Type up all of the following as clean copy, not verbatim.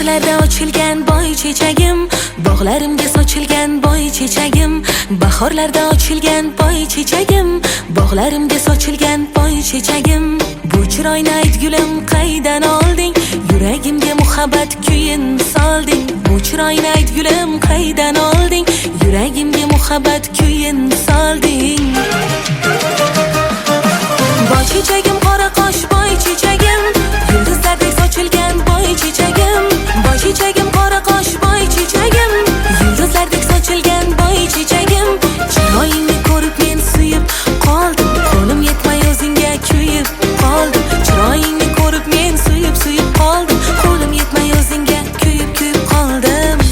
bahorlarda ochilgan boy chechagim, bog'larimga sochilgan boy chechagim, bahorlarda ochilgan boy chechagim, bog'larimga sochilgan boy chechagim. Bu chiroyni aytgulim qaydan olding, yuragimga muhabbat kuyin solding. Bu chiroyni aytgulim qaydan olding, yuragimga muhabbat kuyin solding. Boy chechagim, qora qosh boy chechagim, yulduzlardek sochilgan boy chechagim. Boy chechagim, qora qosh boy chechagim, yulduzlardek sochilgan boy chechagim. Chiroyingni ko'rib men suyib qoldim, qo'lim yetmay o'zingga kuyib qoldim. Chiroyingni ko'rib men suyib qoldim, qo'lim yetmay o'zingga kuyib qoldim.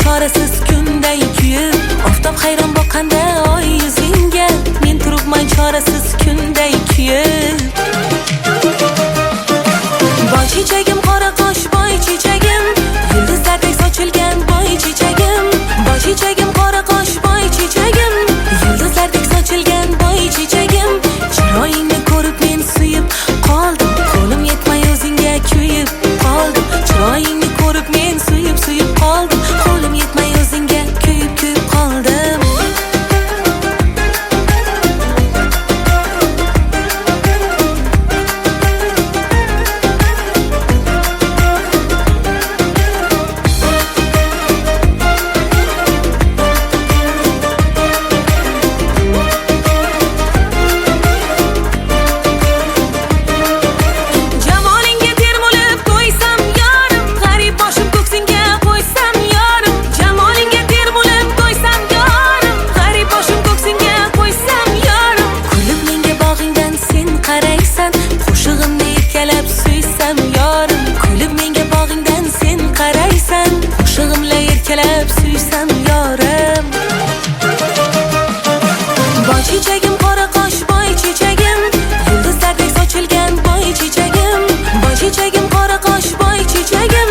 Chorasiz kunday kuyib, oftob hayron boqqanda oy yuzingga, men turibman chorasiz kunday kuyib. Boy chechagim, qora qosh boy chechagim, yulduzlardek sochilgan boy chechagim. Boy chechagim, qora qosh boy chechagim, yulduzlardek sochilgan boy chechagim. Chiroyingni ko'rib men suyib qoldim, qo'lim yetmay o'zingga kuyib qoldim. Chiroyingni ko'rib men suyib qoldim, qo'lim yetmay o'zingga kuyib qoldim. Boy chechagim, qora qosh boy chechagim, yulduzlardek sochilgan boy chechagim. Boy chechagim, qora qosh boy chechagim,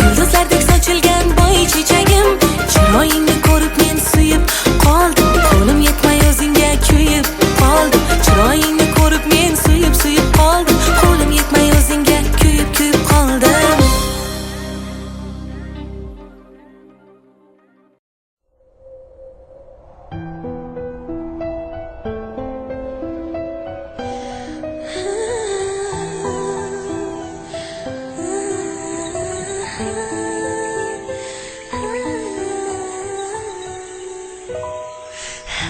yulduzlardek sochilgan boy chechagim. Chiroyingni ko'rib men suyib qoldim, qo'lim yetmay o'zingga kuyib qoldim. Chiroyingni ko'rib men suyib qoldim, qo'lim yetmay o'zingga kuyib qoldim.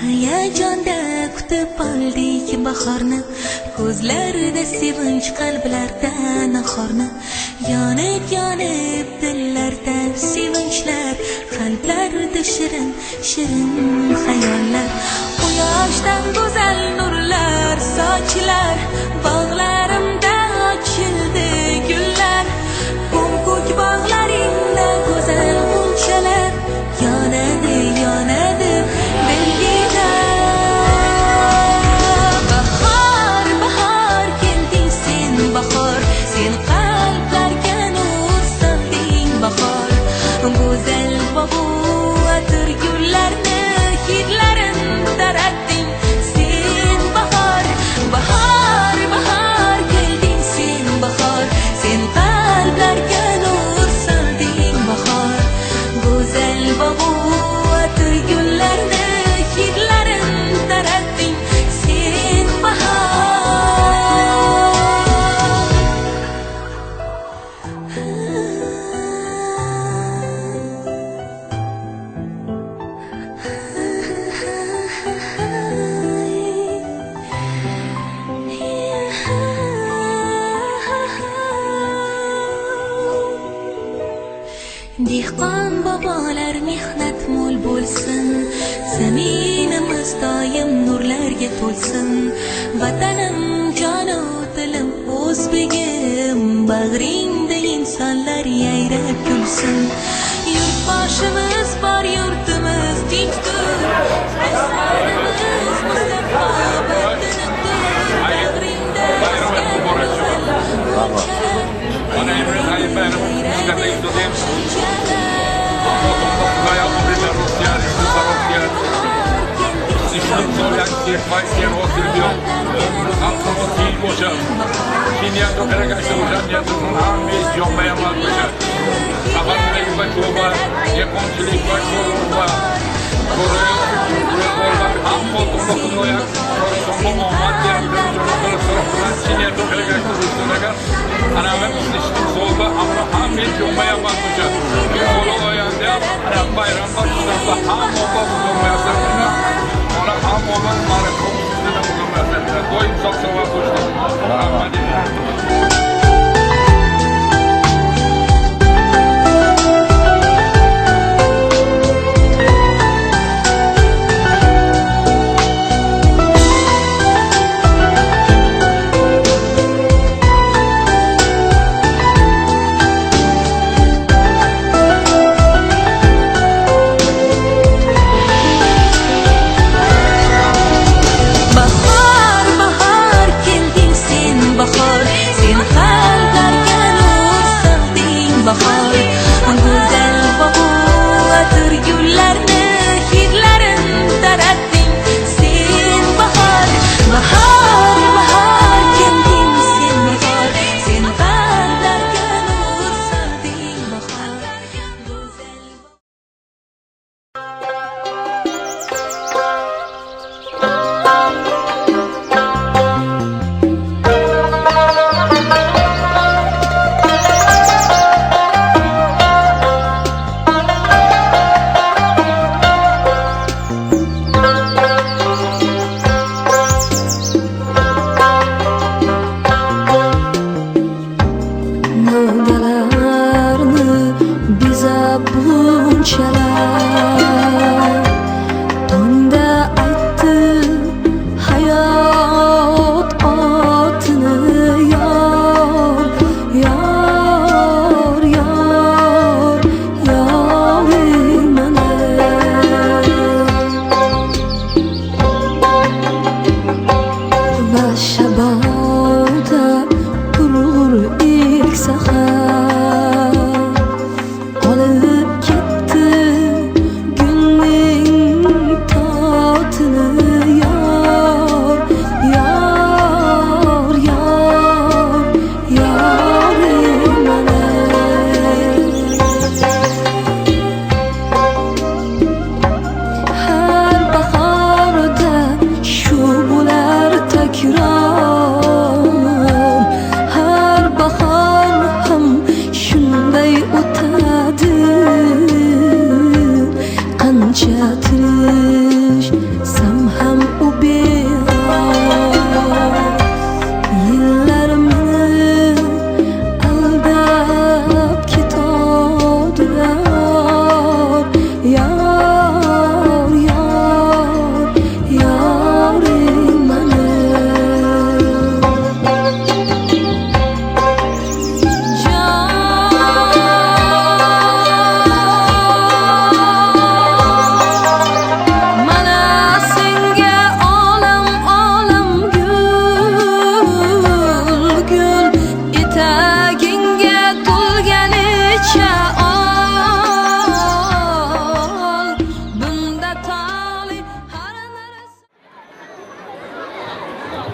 Hayajonda kutib oldik bahorni, ko'zlarida sevinch, qalblarda nahorni. Yonib dillarda sevinchlar, qalblarda shirin xayollar. Quyoshdan go'zal nurlar sochilar, bog'larimda ochildi gullar. Ko'k bog'laringda go'zal g'unchalar, yonadi dilgida. Bahor kelding sen, bahor, sen qalblarga nur solding. Bahor go'zal bobu atir gullarni hidlarin taratding sen. Bahor kelding sen, bahor, sen qalblarga nur solding. Bahor go'zal bobu atir gullarni hidlarin taratding sen. Bahor dehqon bobolar mehnat mo'l bo'lsin, zaminimiz doim nurlarga to'lsin. Vatanim jonu dilim o'zbegim, bag'ringda insonlar yayrab kulsin. Yurtboshimiz bor, yurtimiz tinchdir, osmonimiz musaffo bag'ringda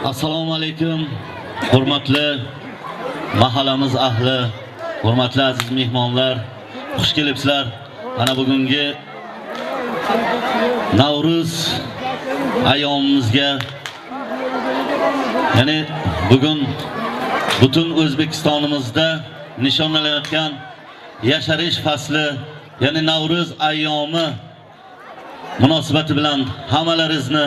Assalomu alaykum, hurmatli mahallamiz ahli, hurmatli aziz mehmonlar, xush kelibsizlar. Ana bugungi Navruz ayyomimizga, ya'ni bugun butun O'zbekistonimizda nishonlanayotgan yasharish fasli, ya'ni Navruz ayyomi munosabati bilan hammalaringizni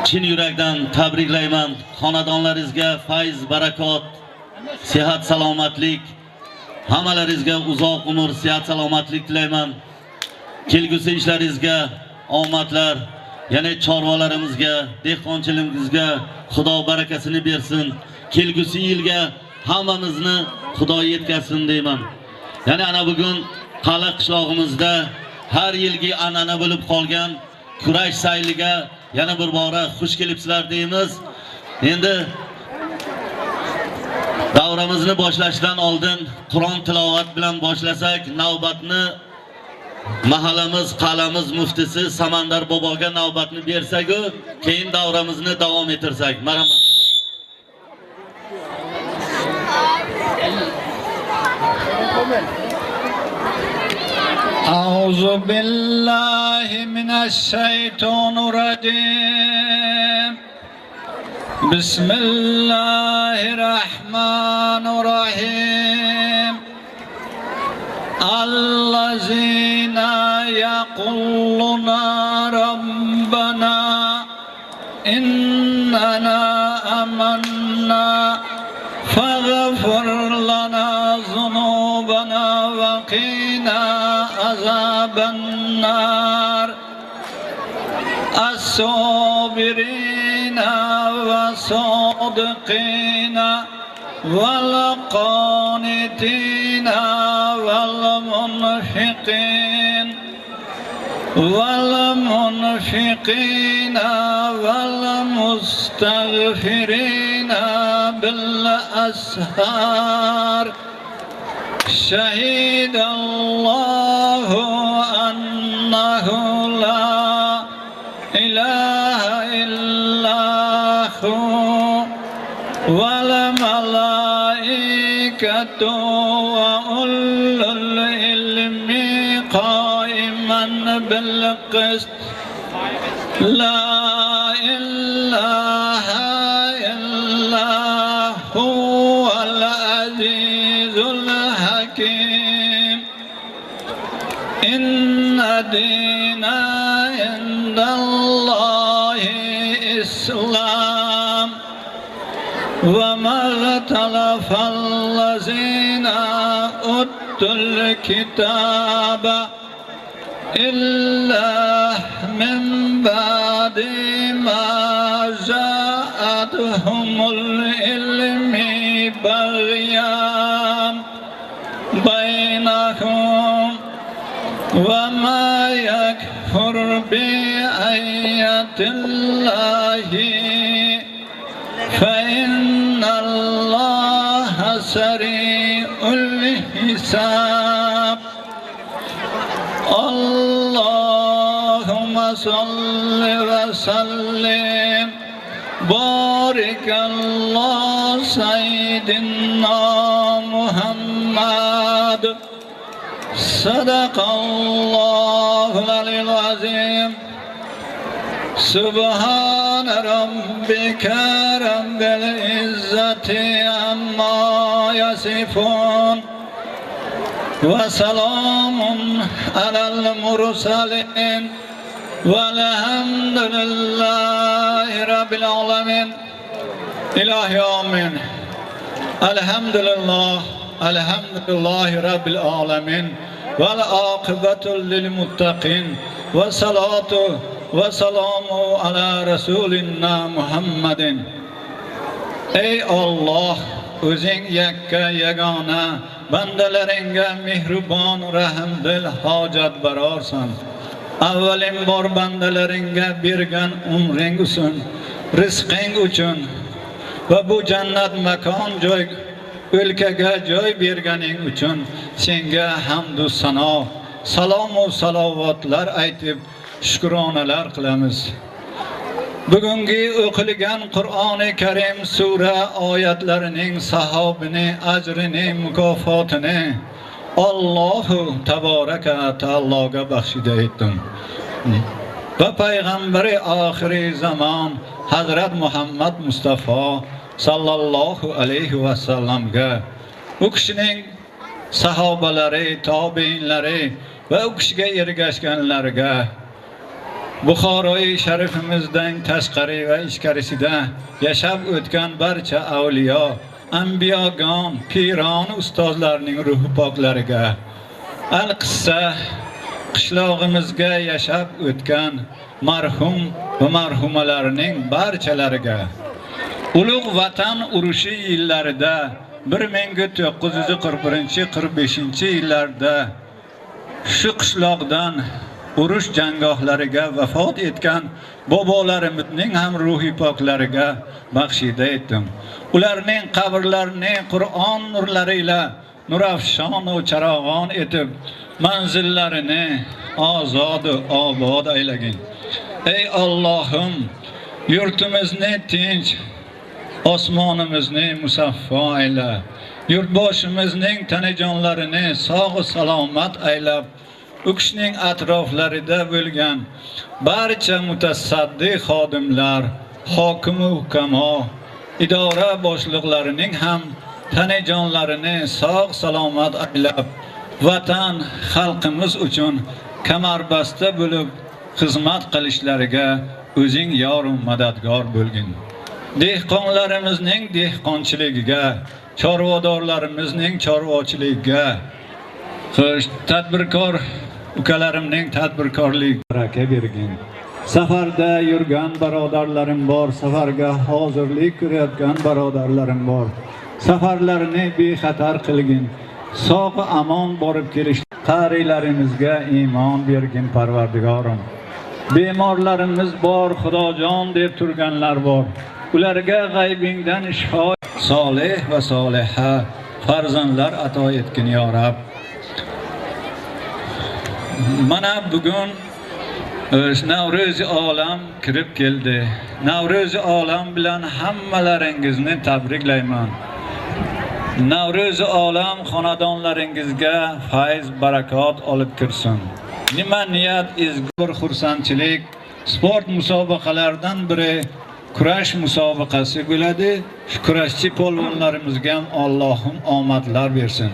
chin yurakdan tabriklayman. Xonadonlaringizga fayz, barakot, sihat, salomatlik, Hammalaringizga uzoq umr, sihat, salomatlik tilayman. Kelgusi ishlaringizga omadlar, ya'ni chorvalarimizga, dehqonchiligimizga Xudo barakasini bersin. Kelgusi yilga hammamizni Xudo yetkazsin deyman. Ya'ni ana bugun Qala qishlog'imizda har yilgi an'ana bo'lib qolgan kurash sayliga yana bir bora xush kelibsizlar deymiz. Endi davramizni boshlashdan oldin Qur'on tilovat bilan boshlasak, navbatni mahallamiz, qalamiz muftisi Samandar boboga navbatni bersak-ku, keyin davramizni davom ettirsak. Marhamat. A'udzu billahi mineşşeytanir racim. Bismillahirrahmanirrahim. Allazina yaquluna rabbana innana amanna faghfir lana zunubana wa qina azaban nar. As-sabirina wa sadiqina wal qanitina wal munfiqin wal mustaghfirina bil ashar. Shahidallahu annahu la ilaha illahu wal malaikatu wa ulul ilmi qa'iman bil qist. La ilaha illahu wal azizul hakim. Inna dina indallahi islam. وما اختلف الذين أوتوا الكتاب إلا من بعد ما جاءتهم العلم بغيا بينهم وما يكفر بآيات الله فإن الله سريع الحساب. اللهم صل وسلم بارك الله سيدنا محمد. صدق الله العلي العظيم. سبحان ربك رب العزة عما يصفون وسلام على المرسلين والحمد لله رب العالمين. إلهي آمين. الحمد لله رب العالمين والعاقبة للمتقين والصلاة Vesselamu ala Resulina Muhammedin. Ey Allah, o'zing yakka yagona, bandalaringga mehribon rahmdil hojat barorsan. Avvalimbor bandalaringga bergan umring uchun, rizqing uchun va bu jannat makon joy o'lkaga joy berganing uchun senga hamd va sano, salom va salovatlar aytib shukronalar qilamiz. Bugungi o'qilgan Qur'oni Karim sura oyatlarining savobini, ajrini, mukofotini Allohu taboraka taologa baxshida etdim. Va payg'ambari oxiri zamon Hazrat Muhammad Mustafa sallallohu alayhi va sallamga, u kishining sahobalari, tobiinlari va u kishiga ergashganlarga, Buxoroy sharifimizdan tashqari va ichkarisida yashab o'tgan barcha avliyo anbiyogon, piron, ustozlarning ruhi poklariga, al-qissa qishlog'imizga yashab o'tgan marhum va marhumalarning barchalariga, ulug' vatan urushi yillarida 1941-45 yillarda shu qishloqdan urush jangohlariga vafot etgan bobolarimizning ham ruhi poklariga baxshida etdim. Ularning qabrlarini Qur'on nurlari ila nurafshon va charog'on etib, manzillarini ozod va obod aylagin. Ey Allohim, yurtimizni tinch, osmonimizni musaffo ayla. Yurtboshimizning tanajonlarini sog' salomat aylab, u kishining atroflarida bo'lgan barcha mutasaddi xodimlar, hokim va hukamo, idora boshliqlarining ham tanajonlarini sog' salomat aylab, vatan xalqimiz uchun kamarbasta bo'lib xizmat qilishlariga o'zing yor va madadkor bo'lgin. Dehqonlarimizning dehqonchiligiga, chorvadorlarimizning chorvochiligiga, tadbirkor ukalarimning tadbirkorligiga baraka bergin. Safarda yurgan barodarlarim bor, safarga hozirlik ko'rayotgan barodarlarim bor. Safarlarini bexatar qilgin. Sog' amon borib kelish. Qarilarimizga iymon bergin Parvardigorim. Bemorlarimiz bor, Xudojon deb turganlar bor. Ularga g'aybingdan shifo, solih va soliha farzandlar ato etgin ya Rab. Mana bugun Navro'z olam kirib keldi. Navro'z olam bilan hammalaringizni tabriklayman. Navro'z olam xonadonlaringizga fayz barakot olib kirsin. Nima niyat ezgu bir xursandchilik, sport musobaqalaridan biri kurash musobaqasi bo'ladi. Shu kurashchi polvonlarimizga ham Allohim omadlar bersin.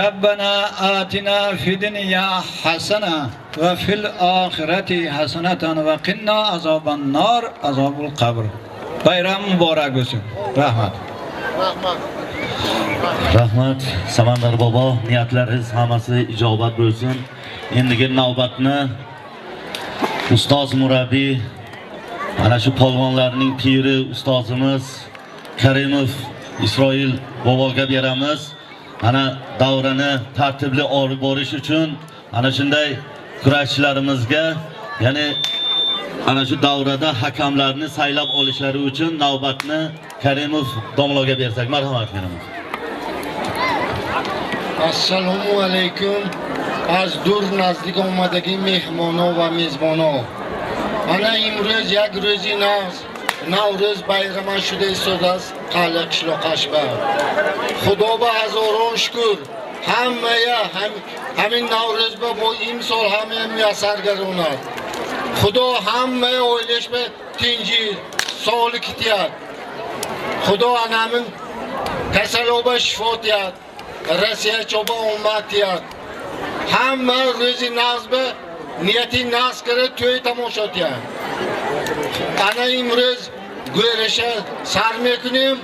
Rabbana atina fid dunya hasana va fil oxirati hasanatan va qina azoban nar azobul qabr. Bayram muborak bo'lsin. Rahmat. Rahmat Samandar bobo, niyatlaringiz hammasi ijobat bo'lsin. Endigi navbatni ustoz murabbiy, ana shu polvonlarning piri ustozimiz Karimov Isroil boboga beramiz. Ana davrani tartibli olib borish uchun ana shunday kurashchilarimizga, ya'ni ana shu davrada hakamlarni saylab olishlari uchun navbatni Karimov domloga bersak, marhamat Karimov. Assalomu alaykum. Az dur nazdik omadagi mehmono va mezbono. Ana imroz yak ro'zi Navro'z bayrami shuday so'zas qala qishloq Qashba. Xudoga hazoron shukr. Hammaga hamin Navro'z bu imsol hamma muyassar garonat. Xudo hammaga o'ylashma tinchi, sog'lik tiyat. Xudo anamin kasaloba shifo tiyat. Rossiya choba omad tiyat. Hamma ro'zi nazbe niyati naz qilib to'y tomosha tiyat. Ana imroz go'resha sarme kunim.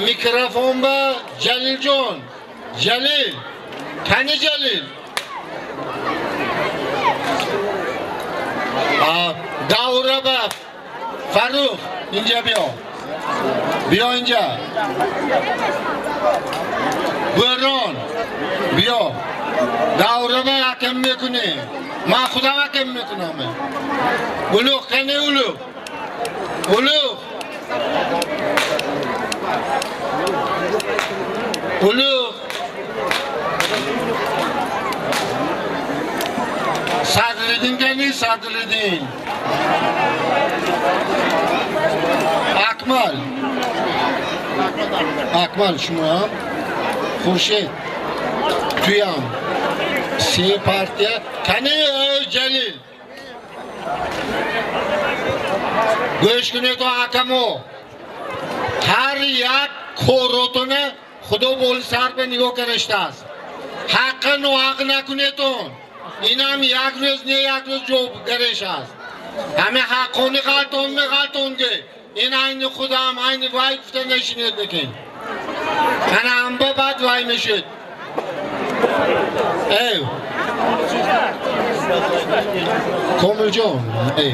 Mikrofon ba Jaliljon. Jalil. Qani Jalil? Davra ba Farruh inja biyo. Biyo inja. Bo'ron. Biyo. Davra ba akam mekuni. Ma xudam akam mekunam. Ulug' qani ulug'? Ulug'. Ulug'. Sadriddin qani Sadriddin. Akmal. Akmal shuni ham. Xurshid. Tuyam. Si partiya qani Jalil. Go'shkuni to akamo. Har yak korotone xudo bo'lsar be nigo karishtas. Haqqan va haqna kuneton. Inam yak ro'z ne yak ro'z job karishas. Hame haqqoni qaltonge این aynı خودم aynı vay گفتن نشینید بکن انا هم با بد وای میشد ای کامل جان ای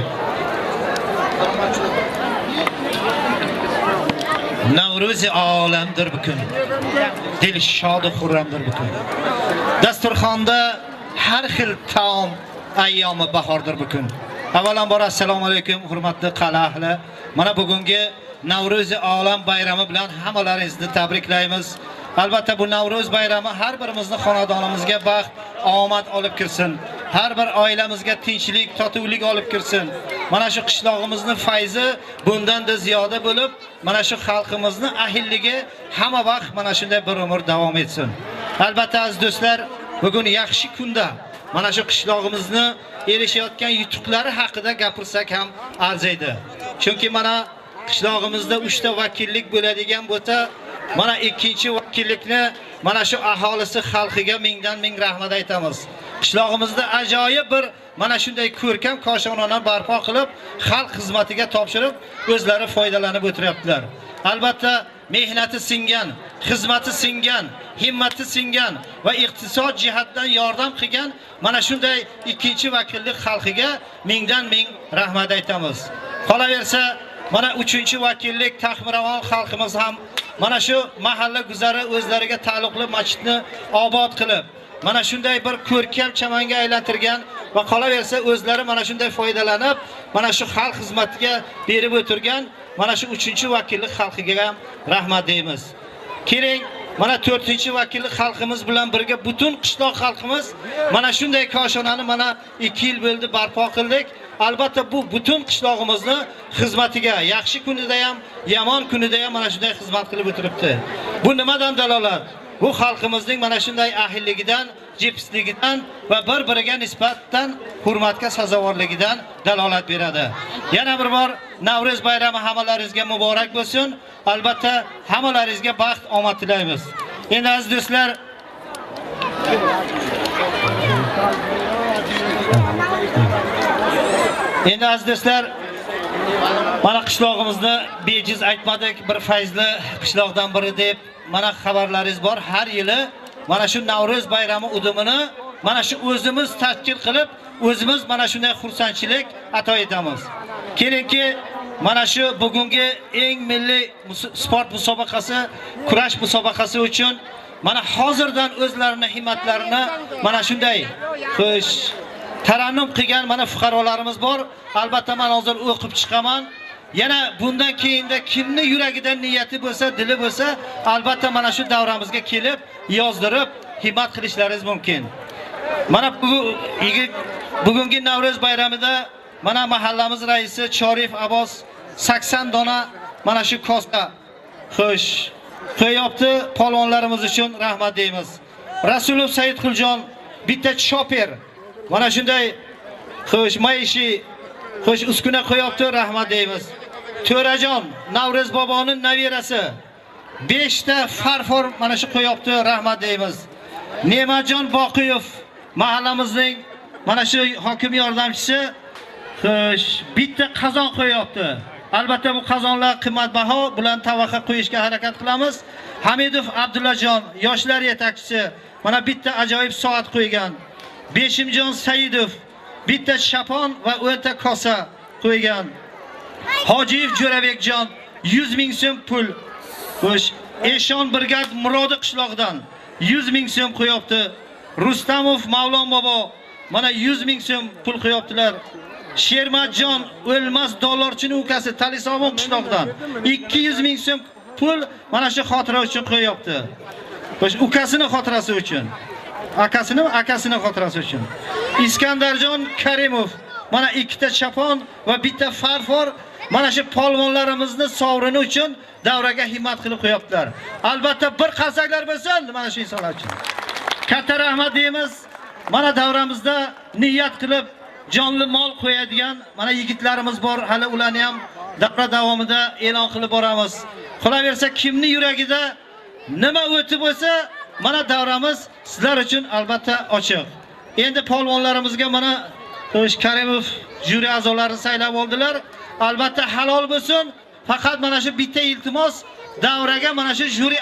نوروز عالمdir bugün. Dil şad و xurramdir bugün. Dasturxonda har xil taom ayyomi bahordir bugün. Avvalambor assalomu alaykum hurmatli qal'a ahli. Mana bugungi Navro'zi olam bayrami bilan hammalaringizni tabriklaymiz. Albatta bu Navro'z bayrami har birimizning xonadonimizga baxt, omad olib kirsin. Har bir oilamizga tinchlik, totuvlik olib kirsin. Mana shu qishlog'imizning fayzi bundan-da ziyoda bo'lib, mana shu xalqimizning ahilligi hamma vaqt mana shunday bir umr davom etsin. Albatta aziz do'stlar, bugun yaxshi kunda mana shu qishlog'imizni erishayotgan yutuqlari haqida gapirsak ham arziydi. Chunki mana qishlog'imizda 3 ta vakillik bo'ladigan bo'lsa, mana ikkinchi vakillikni mana shu aholisi xalqiga mingdan ming rahmat aytamiz. Qishlog'imizda ajoyib bir mana shunday ko'rkam koshonona barpo qilib, xalq xizmatiga topshirib, o'zlari foydalanib o'tiryaptilar. Albatta mehnati singan, xizmati singan, himmati singan va iqtisod jihatdan yordam qilgan mana shunday ikkinchi vakillik xalqiga mingdan ming rahmat aytamiz. Qolaversa, mana 3-vakillik Taxmiravon xalqimiz ham mana shu mahalla guzari o'zlariga taalluqli masjidni obod qilib, mana shunday bir ko'rkam chamanga aylantirgan va qolaversa o'zlari mana shunday foydalanib, mana shu xalq xizmatiga berib o'tirgan mana shu 3-vakillik xalqiga ham rahmat deymiz. Keling, mana 4-vakillik xalqimiz bilan birga butun qishloq xalqimiz mana shunday koshonani mana 2 yil bo'ldi barpo qildik. Albatta bu butun qishlog'imizni xizmatiga yaxshi kunida ham, yomon kunida ham mana shunday xizmat qilib o'tiribdi. Bu nimadan dalolat? Bu xalqimizning mana shunday ahilligidan, jepsligidan va bir-biriga nisbatan hurmatga sazovorligidan dalolat beradi. Yana bir bor Navro'z bayrami hammalaringizga muborak bo'lsin. Albatta hammalaringizga baxt, omad tilaymiz. Endi aziz do'stlar, mana qishlog'imizni bejiz aytmadik, bir fayzli qishloqdan biri deb mana xabarlaringiz bor. Har yili mana shu Navro'z bayrami udumini mana shu o'zimiz tashkil qilib, o'zimiz mana shunday xursandchilik ato etamiz. Kelingki, mana shu bugungi eng milliy sport musobaqasi, kurash musobaqasi uchun mana hozirdan o'zlarini himmatlarini mana shunday xush tarannum qilgan mana fuqarolarimiz bor. Albatta men hozir o'qib chiqaman. Yana bundan keyinda kimning yuragida niyati bo'lsa, dili bo'lsa, albatta mana shu davramizga kelib, yozdirib, himmat qilishlaringiz mumkin. Mana bugungi Navro'z bayramida mana mahallamiz raisi Chorif Abbos 80 dona mana shu kosta xush qo'yapti. Polvonlarimiz uchun rahmat deymiz. Rasulov Saidxuljon bitta choper mana shunday xush mayishi xush uskuna qo'yapti, rahmat deymiz. To'rajon Navro'z boboning nabirasi 5 ta farfor mana shu qo'yapti, rahmat deymiz. Ne'matjon Boqiyev mahallamizning mana shu hokim yordamchisi xush bitta qozon qo'yapti. Albatta bu qozonlar qimmatbaho, bilan tavaqa qo'yishga harakat qilamiz. Hamidov Abdullajon yoshlar yetakchisi mana bitta ajoyib soat qo'ygan. Beshimjon Saidov bitta chapon va o'ta kosa qo'ygan. Hojiyev Jo'rabekjon 100 ming so'm pul. Xo'sh, Eshon Brigad Murodi qishlog'idan 100 ming so'm qo'yapti. Rustamov Mavlon bobo mana 100 ming so'm pul qo'yaptilar. Shermatjon o'lmas dollarchining ukasi Talisovon qishlog'idan 200 ming so'm pul mana shu xotira uchun qo'yapti. Xo'sh, ukasini xotirasi uchun. Akasini xotirasi uchun. Iskandarjon Karimov mana 2 ta chapon va bitta farfor mana shu polvonlarimizni sovrini uchun davraga himmat qilib qo'yaptilar. Albatta bir qarsaklar bo'lsin mana shu insonlar uchun. Katta rahmat deymiz. Mana davramizda niyat qilib jonli mol qo'yadigan mana yigitlarimiz bor. Hali ularni ham davra davomida e'lon qilib boramiz. Qolaversa kimning yuragida nima o'tib bo'lsa, mana davramiz sizlar uchun albatta ochiq. Endi polvonlarimizga mana Karimov juri a'zolari saylab oldilar. Albatta halol bo'lsin. Faqat mana shu bitta iltimos davraga mana shu juri